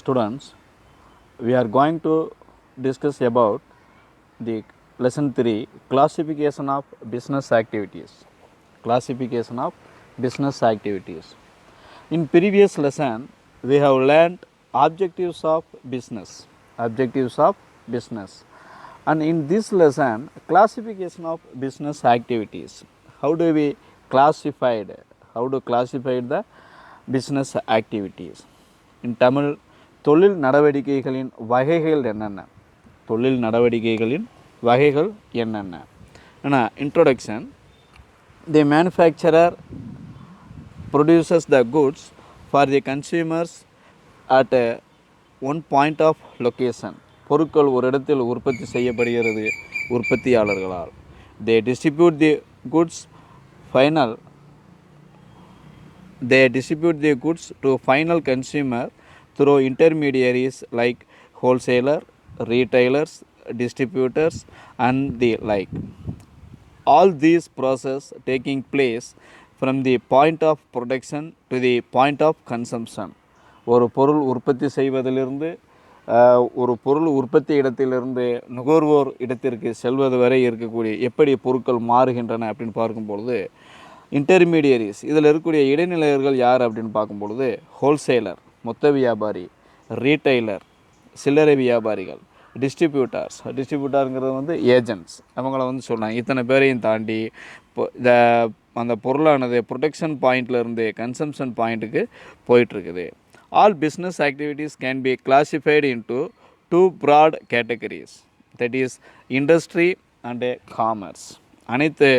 Students, we are going to discuss about the lesson 3 classification of business activities. Classification of business activities. In previous lesson, we have learned objectives of business. Objectives of business. And in this lesson, classification of business activities. How do we classify the business activities? In Tamil, தொழில் நடவடிக்கைகளின் வகைகள் என்னென்ன introduction. The manufacturer produces the goods for the consumers at one point of location. பொருட்கள் ஒரு இடத்தில் உற்பத்தி செய்யப்படுகிறது உற்பத்தியாளர்களால். They distribute the goods to final consumer through intermediaries like wholesaler, retailers, distributors and the like. All these process taking place from the point of production to the point of consumption. ஒரு பொருள் உற்பத்தி செய்வதிலிருந்து ஒரு பொருள் உற்பத்தி இடத்திலிருந்து நுகர்வோர் இடத்திற்கு செல்வது வரை இருக்கக்கூடிய எப்படி பொருட்கள் மாறுகின்றன அப்படின்னு பார்க்கும்பொழுது இன்டர்மீடியரிஸ் இதில் இருக்கக்கூடிய இடைநிலையர்கள் யார் அப்படின்னு பார்க்கும்பொழுது ஹோல்சேலர் மொத்த வியாபாரி, ரீட்டைலர் சில்லறை வியாபாரிகள், டிஸ்ட்ரிபியூட்டருங்கிறது வந்து ஏஜென்ட்ஸ். அவங்கள வந்து சொன்னாங்க. இத்தனை பேரையும் தாண்டி அந்த பொருளானது ப்ரொடக்ஷன் பாயிண்ட்லேருந்து கன்சம்ஷன் பாயிண்ட்டுக்கு போயிட்டுருக்குது. All business activities can be classified into two broad categories, that is industry and commerce. அனைத்து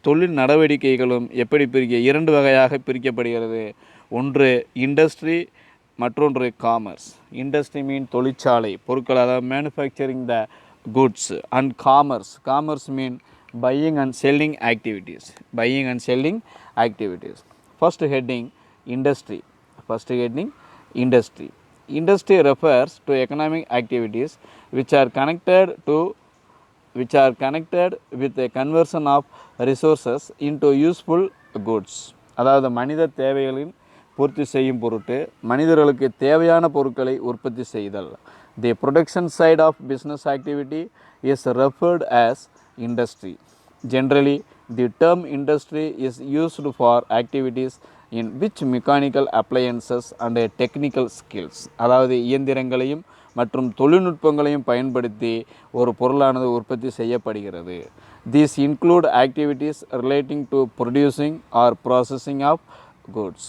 தொழில் நடவடிக்கைகளும் எப்படி இரண்டு வகையாக பிரிக்கப்படுகிறது. ஒன்று இண்டஸ்ட்ரி, மற்றொன்று காமர்ஸ். இண்டஸ்ட்ரி மீன் தொழிற்சாலை பொருட்கள், அதாவது manufacturing the goods. And commerce mean buying and selling activities. First heading industry. Industry refers to economic activities which are connected with the conversion of resources into useful goods. அதாவது மனித தேவைகளின் பூர்த்தி செய்யும் பொருட்டு மனிதர்களுக்கு தேவையான பொருட்களை உற்பத்தி செய்தல். The production side of business activity is referred as industry. Generally, the term industry is used for activities in which mechanical appliances and technical skills, அதாவது இயந்திரங்களையும் மற்றும் தொழில்நுட்பங்களையும் பயன்படுத்தி ஒரு பொருளானது உற்பத்தி செய்யப்படுகிறது. These include activities relating to producing or processing of goods,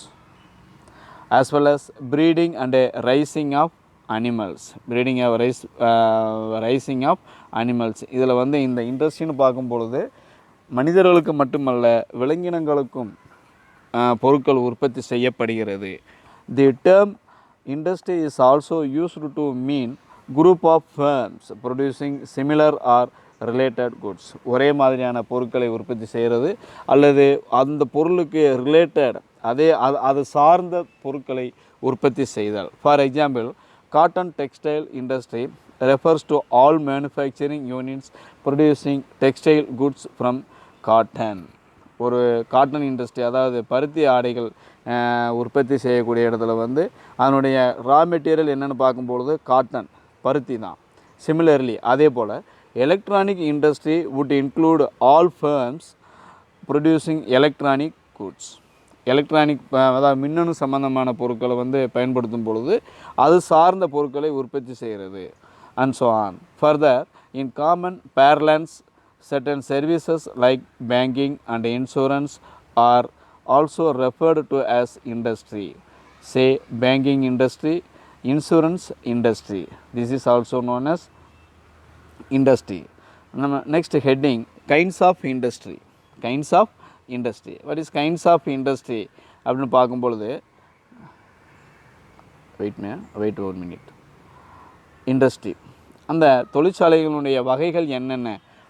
as well as breeding and raising of animals. இதில் வந்து இந்த இண்டஸ்ட்ரின்னு பார்க்கும்பொழுது மனிதர்களுக்கு மட்டுமல்ல விலங்கினங்களுக்கும் பொருட்கள் உற்பத்தி செய்யப்படுகிறது. The term industry is also used to mean group of firms producing similar or related goods. ஒரே மாதிரியான பொருட்களை உற்பத்தி செய்கிறது அல்லது அந்த பொருளுக்கு ரிலேட்டட் அது சார்ந்த பொருட்களை உற்பத்தி செய்தல். For example, cotton textile industry refers to all manufacturing units producing textile goods from cotton. ஒரு காட்டன் இண்டஸ்ட்ரி, அதாவது பருத்தி ஆடைகள் உற்பத்தி செய்யக்கூடிய இடத்துல வந்து அதனுடைய ரா மெட்டீரியல் என்னென்னு பார்க்கும்பொழுது காட்டன், பருத்தி தான். சிமிலர்லி அதே போல் electronic industry would include all firms producing electronic goods. அதாவது மின்னணு சம்பந்தமான பொருட்களை வந்து பயன்படுத்தும் பொழுது அது சார்ந்த பொருட்களை உற்பத்தி செய்கிறது. And so on. Further, in common parlance, certain services like banking and insurance are also referred to as industry. Say banking industry, insurance industry. This is also known as industry. Next heading, kinds of industry. What is kinds of industry அப்படின்னு பார்க்கும்பொழுது wait 1 minute. Industry, அந்த தொழிற்சாலைகளுடைய வகைகள் என்னென்ன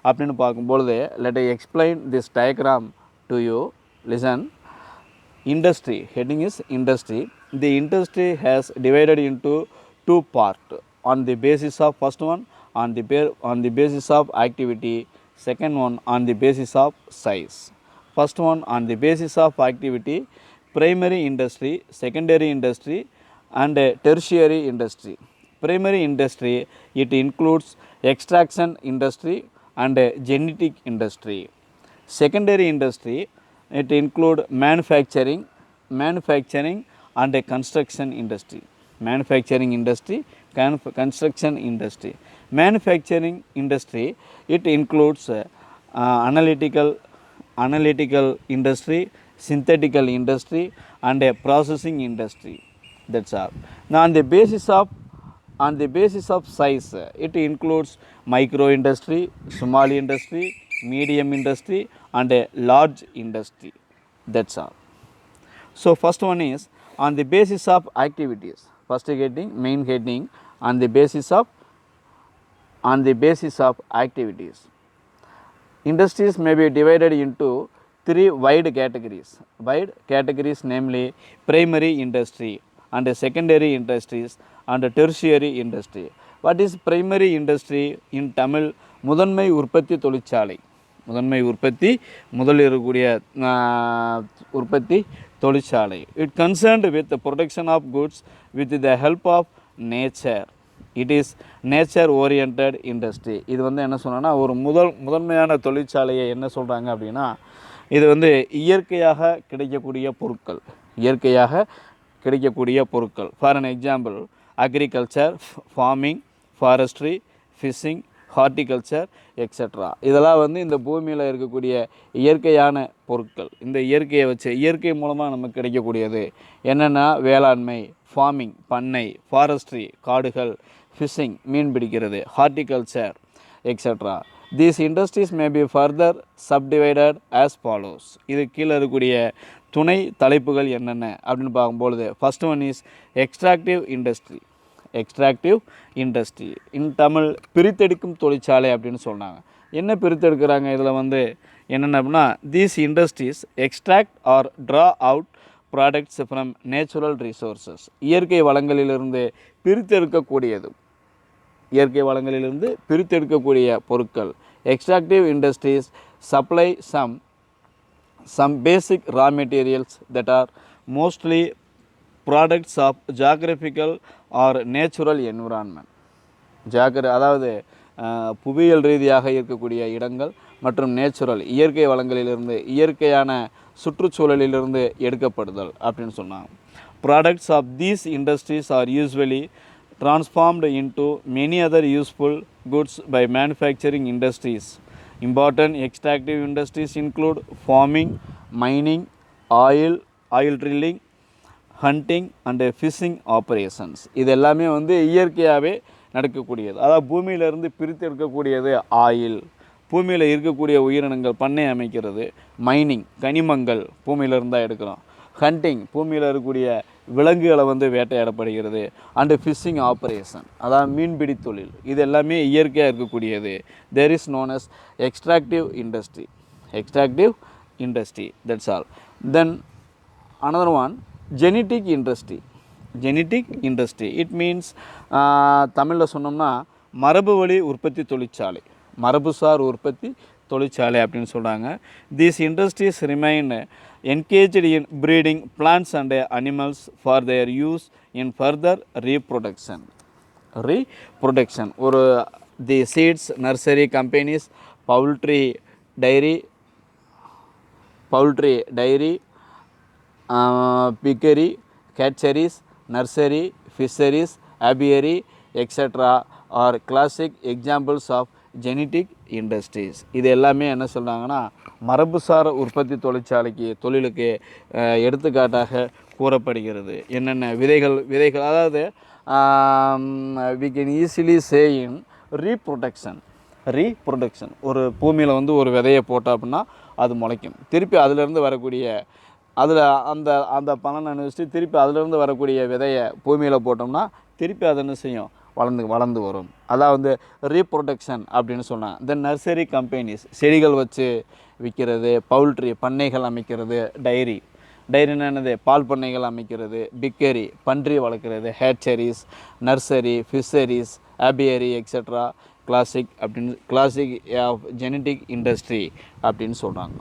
அப்படின்னு பார்க்கும்பொழுது let I explain this diagram to you. Listen. Industry, heading is industry. The industry has divided into two parts on the basis of first one on the basis of activity, second one on the basis of size. First one on the basis of activity, primary industry, secondary industry and tertiary industry. Primary industry, it includes extraction industry and genetic industry. Secondary industry, it include manufacturing and construction industry. Manufacturing industry, construction industry. Manufacturing industry, it includes analytical industry, synthetical industry and a processing industry. That's all. Now on the basis of size, it includes micro industry, small industry, medium industry and a large industry. That's all. So first one is on the basis of activities. First heading, main heading, on the basis of activities. Industries may be divided into three wide categories. Namely primary industry and secondary industries and tertiary industry. What is primary industry in Tamil? முதன்மை உற்பத்தி தொழிற்சாலை. முதன்மை உற்பத்தி, முதலில் இருக்கக்கூடிய உற்பத்தி தொழிற்சாலை. It concerned with the production of goods with the help of nature. It is nature oriented industry. இது வந்து என்ன சொன்னோன்னா, ஒரு முதன்மையான தொழிற்சாலையை என்ன சொல்கிறாங்க அப்படின்னா, இது வந்து இயற்கையாக கிடைக்கக்கூடிய பொருட்கள். For an example, agriculture, farming, forestry, fishing, horticulture extra. இதெல்லாம் வந்து இந்த பூமியில் இருக்கக்கூடிய இயற்கையான பொருட்கள். இந்த இயற்கை மூலமாக நமக்கு கிடைக்கக்கூடியது என்னென்னா, வேளாண்மை, ஃபார்மிங், பண்ணை, ஃபாரஸ்ட்ரி, காடுகள், ஃபிஷிங், மீன் பிடிக்கிறது, horticulture extra. These industries may be further subdivided as follows. இது கீழே இருக்கக்கூடிய துணை தலைப்புகள் என்னென்ன அப்படின்னு பார்க்கும்பொழுது, first one is extractive industry. இன் தமிழ் பிரித்தெடுக்கும் தொழிற்சாலை அப்படின்னு சொன்னாங்க. என்ன பிரித்தெடுக்கிறாங்க இதில் வந்து என்னென்ன அப்படின்னா, these industries extract or draw out products from natural resources. இயற்கை வளங்களிலிருந்து பிரித்தெடுக்கக்கூடிய பொருட்கள். Extractive industries supply some basic raw materials that are mostly products of geographical or natural environment. அதாவது புவியியல் ரீதியாக இருக்கக்கூடிய இடங்கள் மற்றும் நேச்சுரல் இயற்கை வளங்களிலிருந்து, இயற்கையான சுற்றுச்சூழலிலிருந்து எடுக்கப்படுதல் அப்படின்னு சொன்னாங்க. Products of these industries are usually transformed into many other useful goods by manufacturing industries. Important extractive industries include farming, mining, oil drilling, hunting and fishing operations. இது எல்லாமே வந்து இயற்கையாகவே நடக்கக்கூடியது. அதாவது பூமியிலிருந்து பிரித்து எடுக்கக்கூடியது ஆயில், பூமியில் இருக்கக்கூடிய உயிரினங்கள் பண்ணை அமைக்கிறது, மைனிங் கனிமங்கள் பூமியிலிருந்து தான் எடுக்கிறோம், ஹண்டிங் பூமியில் இருக்கக்கூடிய விலங்குகளை வந்து வேட்டையாடப்படுகிறது, அண்டு ஃபிஷிங் ஆப்ரேஷன் அதாவது மீன்பிடி தொழில், இது எல்லாமே இயற்கையாக இருக்கக்கூடியது. There is known as extractive industry. That's all. Then another one, genetic industry. It means தமிழில் சொன்னோம்னா மரபு வழி உற்பத்தி தொழிற்சாலை, மரபுசார் உற்பத்தி தொழிற்சாலை அப்படின்னு சொல்கிறாங்க. These industries remain engaged in breeding plants and animals for their use in further reproduction. ஒரு the seeds nursery companies, poultry dairy, piggery, hatcheries, nursery, fisheries, aviary, etc. are classic examples of genetic industries. இது எல்லாமே என்ன சொல்கிறாங்கன்னா, மரபுசார் உற்பத்தி தொழிலுக்கு எடுத்துக்காட்டாக கூறப்படுகிறது. என்னென்ன விதைகள் அதாவது we can easily say in reproduction. ஒரு பூமியில் வந்து ஒரு விதையை போட்டோம் அப்படின்னா அது முளைக்கும். திருப்பி அதிலிருந்து வரக்கூடிய அந்த பலனை அனுபவிச்சு திருப்பி அதிலிருந்து வரக்கூடிய விதையை பூமியில் போட்டோம்னா திருப்பி அதை என்ன செய்யும், வளர்ந்து வரும். அதான் வந்து ரீப்ரொடக்ஷன் அப்படின்னு சொன்னாங்க. தென் நர்சரி கம்பெனிஸ் செடிகள் வச்சு விற்கிறது, பவுல்ட்ரி பண்ணைகள் அமைக்கிறது, டைரின்னா என்னது, பால் பண்ணைகள் அமைக்கிறது, பிக்கரி பன்றி வளர்க்குறது, hatcheries, nursery, fisheries, apiary extra classic of genetic industry அப்படின்னு சொல்கிறாங்க.